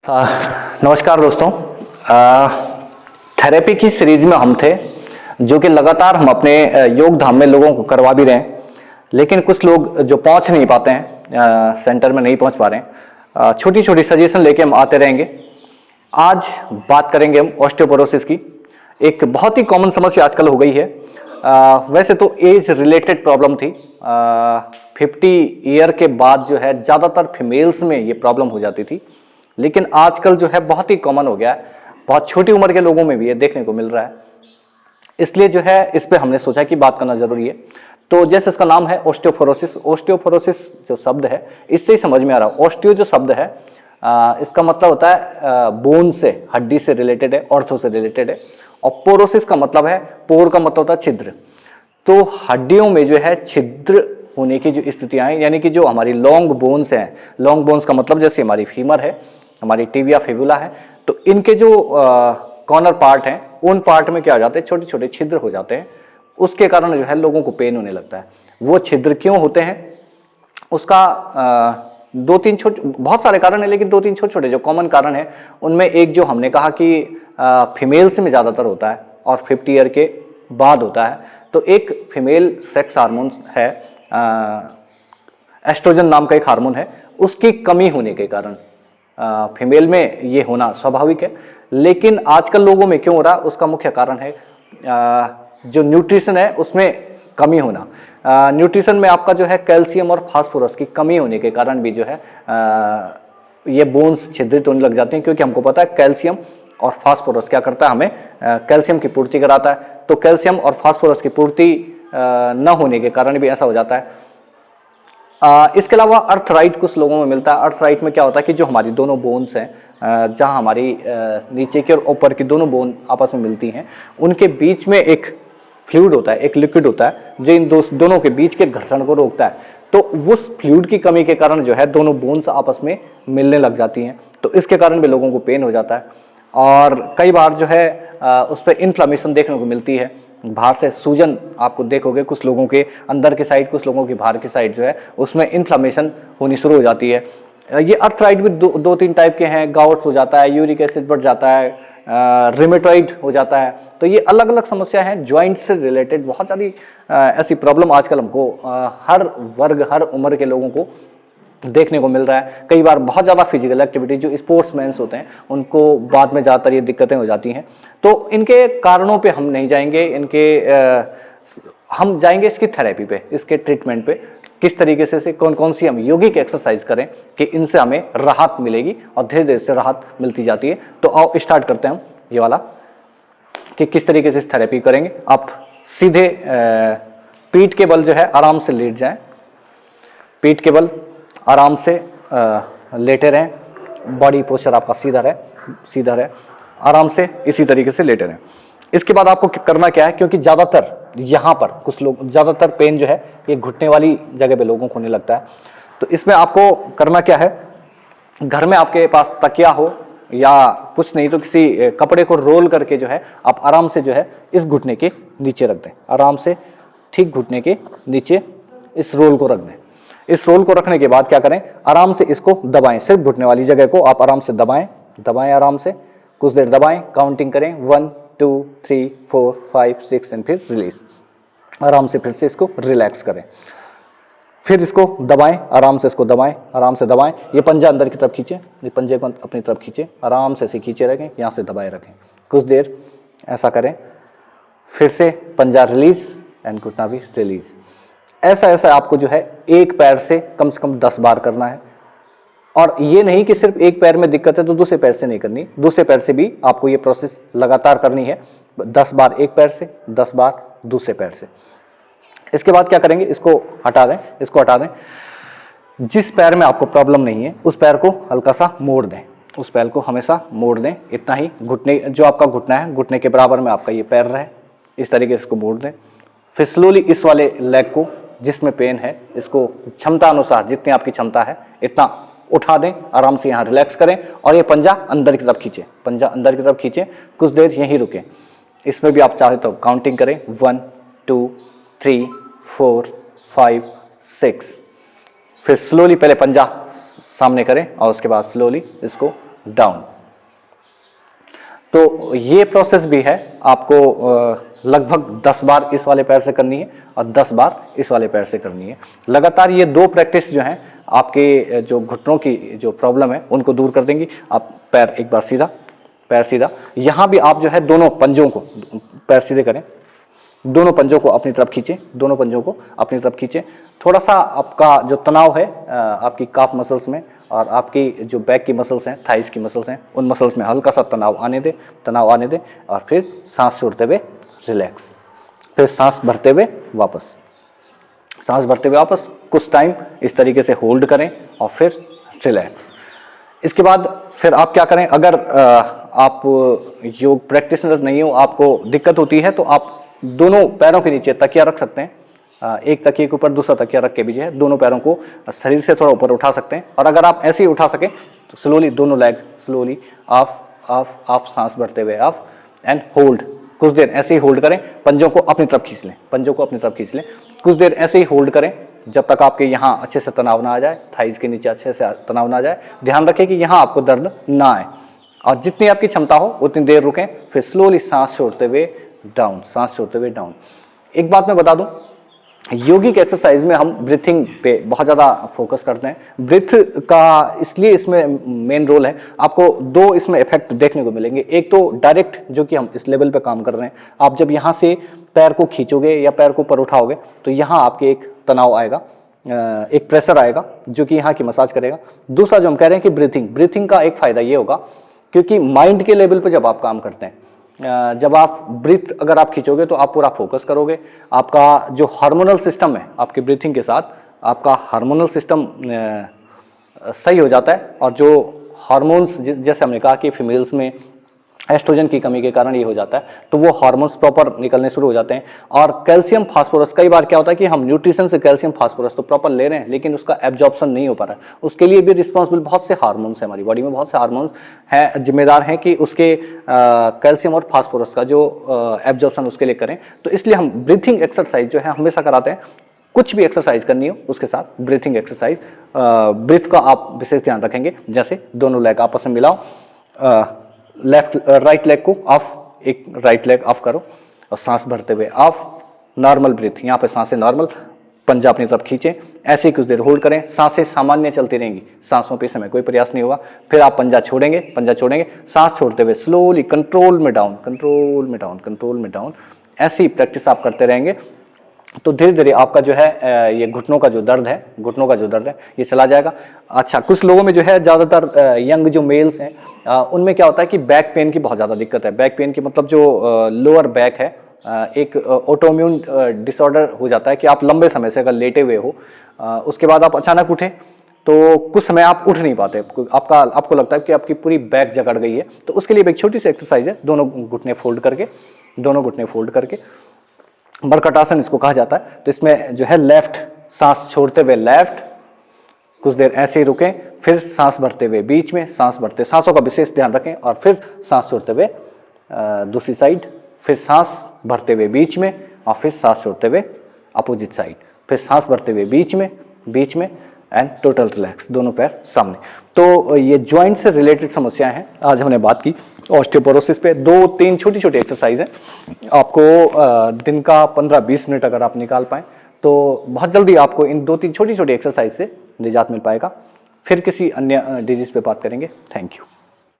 नमस्कार दोस्तों। थेरेपी की सीरीज में हम थे, जो कि लगातार हम अपने योग धाम में लोगों को करवा भी रहे हैं, लेकिन कुछ लोग जो पहुंच नहीं पाते हैं, सेंटर में नहीं पहुंच पा रहे हैं। छोटी छोटी सजेशन लेके हम आते रहेंगे। आज बात करेंगे हम ऑस्टियोपोरोसिस की। एक बहुत ही कॉमन समस्या आजकल हो गई है। वैसे तो एज रिलेटेड प्रॉब्लम थी। 50 ईयर के बाद जो है ज़्यादातर फीमेल्स में ये प्रॉब्लम हो जाती थी, लेकिन आजकल जो है बहुत ही कॉमन हो गया है। बहुत छोटी उम्र के लोगों में भी ये देखने को मिल रहा है। इसलिए जो है इस पे हमने सोचा कि बात करना जरूरी है। तो जैसे इसका नाम है ऑस्टियोपोरोसिस। ऑस्टियोपोरोसिस जो शब्द है इससे ही समझ में आ रहा है। ऑस्टियो जो शब्द है इसका मतलब होता है बोन से, हड्डी से रिलेटेड है, ऑर्थो से रिलेटेड है। और पोरोसिस का मतलब है, पोर का मतलब होता है छिद्र। तो हड्डियों में जो है छिद्र होने की जो स्थितियां हैं, यानी कि जो हमारी लॉन्ग बोन्स हैं, लॉन्ग बोन्स का मतलब जैसे हमारी फीमर है, हमारी टिबिया फिबुला है, तो इनके जो कॉर्नर पार्ट हैं उन पार्ट में क्या हो जाते हैं, छोटे छोटे छिद्र हो जाते हैं। उसके कारण जो है लोगों को पेन होने लगता है। वो छिद्र क्यों होते हैं उसका दो तीन बहुत सारे कारण है, लेकिन दो तीन छोटे छोटे जो कॉमन कारण है उनमें एक जो हमने कहा कि फीमेल्स में ज़्यादातर होता है और 50 ईयर के बाद होता है। तो एक फीमेल सेक्स हार्मोन है, एस्ट्रोजन नाम का एक हार्मोन है, उसकी कमी होने के कारण फीमेल में ये होना स्वाभाविक है। लेकिन आजकल लोगों में क्यों हो रहा है उसका मुख्य कारण है जो न्यूट्रिशन है उसमें कमी होना। न्यूट्रिशन में आपका जो है कैल्शियम और फास्फोरस की कमी होने के कारण भी जो है ये बोन्स छिद्रित होने लग जाते हैं, क्योंकि हमको पता है कैल्शियम और फास्फोरस क्या करता है, हमें कैल्शियम की पूर्ति कराता है। तो कैल्शियम और फास्फोरस की पूर्ति न होने के कारण भी ऐसा हो जाता है। इसके अलावा अर्थराइट कुछ लोगों में मिलता है। अर्थराइट में क्या होता है कि जो हमारी दोनों बोन्स हैं, जहां हमारी नीचे की और ऊपर की दोनों बोन आपस में मिलती हैं, उनके बीच में एक फ्लूइड होता है, एक लिक्विड होता है जो इन दोनों के बीच के घर्षण को रोकता है। तो उस फ्लूइड की कमी के कारण जो है दोनों बोन्स आपस में मिलने लग जाती हैं, तो इसके कारण भी लोगों को पेन हो जाता है। और कई बार जो है उस पर इन्फ्लामेशन देखने को मिलती है। बाहर से सूजन आपको देखोगे, कुछ लोगों के अंदर की साइड, कुछ लोगों की बाहर की साइड जो है उसमें इन्फ्लामेशन होनी शुरू हो जाती है। ये अर्थराइट भी दो तीन टाइप के हैं। गाउट्स हो जाता है, यूरिक एसिड बढ़ जाता है, रिमेटॉइड हो जाता है। तो ये अलग अलग समस्या हैं जॉइंट से रिलेटेड। बहुत सारी ऐसी प्रॉब्लम आजकल हमको हर वर्ग, हर उम्र के लोगों को देखने को मिल रहा है। कई बार बहुत ज़्यादा फिजिकल एक्टिविटी, जो स्पोर्ट्समैन्स होते हैं, उनको बाद में ज़्यादातर ये दिक्कतें हो जाती हैं। तो इनके कारणों पे हम नहीं जाएंगे, हम जाएंगे इसकी थेरेपी पे, इसके ट्रीटमेंट पे, किस तरीके से कौन कौन सी हम योगिक एक्सरसाइज करें कि इनसे हमें राहत मिलेगी, और धीरे धीरे से राहत मिलती जाती है। तो आओ स्टार्ट करते हैं हम ये वाला कि किस तरीके से इस थेरेपी करेंगे। आप सीधे पीठ के बल जो है आराम से लेट जाएं, पीठ के बल आराम से लेटे रहें, बॉडी पोस्चर आपका सीधा रहे, आराम से इसी तरीके से लेटे रहें। इसके बाद आपको करना क्या है, क्योंकि ज़्यादातर यहाँ पर कुछ लोग, ज़्यादातर पेन जो है ये घुटने वाली जगह पे लोगों को होने लगता है। तो इसमें आपको करना क्या है, घर में आपके पास तकिया हो या कुछ नहीं तो किसी कपड़े को रोल करके जो है आप आराम से जो है इस घुटने के नीचे रख दें। आराम से ठीक घुटने के नीचे इस रोल को रख दें। इस रोल को रखने के बाद क्या करें, आराम से इसको दबाएं। सिर्फ घुटने वाली जगह को आप आराम से दबाएं आराम से, कुछ देर दबाएं, काउंटिंग करें 1 2 3 4 5 6 एंड फिर रिलीज। आराम से फिर से इसको रिलैक्स करें, फिर इसको दबाएं, आराम से इसको दबाएं, आराम से दबाएं। ये पंजा अंदर की तरफ खींचें, ये पंजे को अपनी तरफ खींचें, आराम से इसे खींचे रखें, यहाँ से दबाए रखें, कुछ देर ऐसा करें। फिर से पंजा रिलीज एंड घुटना भी रिलीज। ऐसा आपको जो है एक पैर से कम 10 बार करना है। और ये नहीं कि सिर्फ एक पैर में दिक्कत है तो दूसरे पैर से नहीं करनी, दूसरे पैर से भी आपको ये प्रोसेस लगातार करनी है। 10 बार एक पैर से, 10 बार दूसरे पैर से। इसके बाद क्या करेंगे, इसको हटा दें। जिस पैर में आपको प्रॉब्लम नहीं है उस पैर को हल्का सा मोड़ दें, उस पैर को हमेशा मोड़ दें। इतना ही, घुटने, जो आपका घुटना है घुटने के बराबर में आपका ये पैर रहे, इस तरीके से इसको मोड़ दें। फिर स्लोली इस वाले लेग को, जिसमें पेन है, इसको क्षमता अनुसार, जितनी आपकी क्षमता है इतना उठा दें, आराम से यहाँ रिलैक्स करें। और ये पंजा अंदर की तरफ खींचें, कुछ देर यहीं रुकें। इसमें भी आप चाहे तो काउंटिंग करें 1 2 3 4 5 6। फिर स्लोली पहले पंजा सामने करें और उसके बाद स्लोली इसको डाउन। तो ये प्रोसेस भी है, आपको लगभग 10 बार इस वाले पैर से करनी है और 10 बार इस वाले पैर से करनी है। लगातार ये 2 प्रैक्टिस जो हैं आपके जो घुटनों की जो प्रॉब्लम है उनको दूर कर देंगी। आप पैर एक बार सीधा, पैर सीधा, यहाँ भी आप जो है दोनों पंजों को, पैर सीधे करें, दोनों पंजों को अपनी तरफ खींचें, दोनों पंजों को अपनी तरफ खींचें। थोड़ा सा आपका जो तनाव है आपकी काफ मसल्स में और आपकी जो बैक की मसल्स हैं, थाइस की मसल्स हैं, उन मसल्स में हल्का सा तनाव आने दें और फिर सांस छोड़ते हुए रिलैक्स, फिर सांस भरते हुए वापस, सांस भरते हुए वापस, कुछ टाइम इस तरीके से होल्ड करें और फिर रिलैक्स। इसके बाद फिर आप क्या करें, अगर आप योग प्रैक्टिशनर नहीं हो, आपको दिक्कत होती है, तो आप दोनों पैरों के नीचे तकिया रख सकते हैं। एक तकिए के ऊपर दूसरा तकिया रख के भी जो है दोनों पैरों को शरीर से थोड़ा ऊपर उठा सकते हैं। और अगर आप ऐसे ही उठा सकें तो स्लोली दोनों leg slowly of of of, सांस भरते हुए ऑफ एंड होल्ड। कुछ देर ऐसे ही होल्ड करें, पंजों को अपनी तरफ खींच लें, पंजों को अपनी तरफ खींच लें, कुछ देर ऐसे ही होल्ड करें जब तक आपके यहाँ अच्छे से तनाव ना आ जाए, थाइस के नीचे अच्छे से तनाव ना आ जाए। ध्यान रखें कि यहाँ आपको दर्द ना आए और जितनी आपकी क्षमता हो उतनी देर रुकें, फिर स्लोली सांस छोड़ते हुए डाउन, सांस छोड़ते हुए डाउन। एक बात मैं बता दूं, योगिक एक्सरसाइज में हम ब्रीथिंग पे बहुत ज़्यादा फोकस करते हैं। ब्रीथ का इसलिए इसमें मेन रोल है। आपको 2 इसमें इफेक्ट देखने को मिलेंगे। एक तो डायरेक्ट, जो कि हम इस लेवल पे काम कर रहे हैं, आप जब यहाँ से पैर को खींचोगे या पैर को ऊपर उठाओगे तो यहाँ आपके एक तनाव आएगा, एक प्रेशर आएगा जो कि यहाँ की मसाज करेगा। दूसरा जो हम कह रहे हैं कि ब्रीथिंग का एक फ़ायदा ये होगा, क्योंकि माइंड के लेवल पर जब आप काम करते हैं, जब आप ब्रीथ अगर आप खींचोगे तो आप पूरा फोकस करोगे। आपका जो हार्मोनल सिस्टम है, आपके ब्रीथिंग के साथ आपका हार्मोनल सिस्टम सही हो जाता है। और जो हार्मोन्स, जैसे हमने कहा कि फीमेल्स में एस्ट्रोजन की कमी के कारण ये हो जाता है, तो वो हार्मोन्स प्रॉपर निकलने शुरू हो जाते हैं। और कैल्शियम फास्फोरस, कई बार क्या होता है कि हम न्यूट्रिशन से कैल्शियम फास्फोरस तो प्रॉपर ले रहे हैं लेकिन उसका एब्जॉर्प्शन नहीं हो पा रहा है। उसके लिए भी रिस्पॉन्सिबल बहुत से हार्मोन्स हैं, हमारी बॉडी में बहुत से हार्मोन्स हैं, जिम्मेदार हैं कि उसके कैल्शियम और फास्फोरस का जो एब्जॉर्प्शन उसके लिए करें। तो इसलिए हम ब्रीथिंग एक्सरसाइज जो है हमेशा कराते हैं। कुछ भी एक्सरसाइज करनी हो उसके साथ ब्रीथिंग एक्सरसाइज, ब्रीथ का आप विशेष ध्यान रखेंगे। जैसे दोनों लेग आपस में मिलाओ, राइट लेग को ऑफ, एक राइट लेग ऑफ करो और सांस भरते हुए ऑफ, नॉर्मल ब्रीथ, यहाँ पे सांसें नॉर्मल, पंजा अपनी तरफ खींचें, ऐसे ही कुछ देर होल्ड करें, सांसें सामान्य चलती रहेंगी, सांसों पे समय कोई प्रयास नहीं होगा। फिर आप पंजा छोड़ेंगे, सांस छोड़ते हुए स्लोली कंट्रोल में डाउन, कंट्रोल में डाउन, कंट्रोल में डाउन। ऐसी प्रैक्टिस आप करते रहेंगे तो धीरे धीरे आपका जो है ये घुटनों का जो दर्द है ये चला जाएगा। अच्छा, कुछ लोगों में जो है ज़्यादातर यंग जो मेल्स हैं उनमें क्या होता है कि बैक पेन की बहुत ज़्यादा दिक्कत है। बैक पेन की मतलब जो लोअर बैक है, एक ऑटोइम्यून डिसऑर्डर हो जाता है कि आप लंबे समय से अगर लेटे हुए हो, उसके बाद आप अचानक उठें तो कुछ समय आप उठ नहीं पाते, आपको लगता है कि आपकी पूरी बैक जकड़ गई है। तो उसके लिए एक छोटी सी एक्सरसाइज है, दोनों घुटने फोल्ड करके, मरकटासन इसको कहा जाता है। तो इसमें जो है लेफ्ट, सांस छोड़ते हुए लेफ्ट, कुछ देर ऐसे ही रुकें, फिर सांस भरते हुए बीच में, सांसों का विशेष ध्यान रखें, और फिर सांस छोड़ते हुए दूसरी साइड, फिर सांस भरते हुए बीच में और फिर सांस छोड़ते हुए अपोजिट साइड, फिर सांस भरते हुए बीच में एंड टोटल रिलैक्स, दोनों पैर सामने। तो ये जॉइंट से रिलेटेड समस्याएं हैं, आज हमने बात की ऑस्टियोपोरोसिस पे। 2-3 छोटी एक्सरसाइज हैं, आपको दिन का 15-20 मिनट अगर आप निकाल पाएँ तो बहुत जल्दी आपको इन 2-3 छोटी एक्सरसाइज से निजात मिल पाएगा। फिर किसी अन्य डिजीज पे बात करेंगे। Thank you.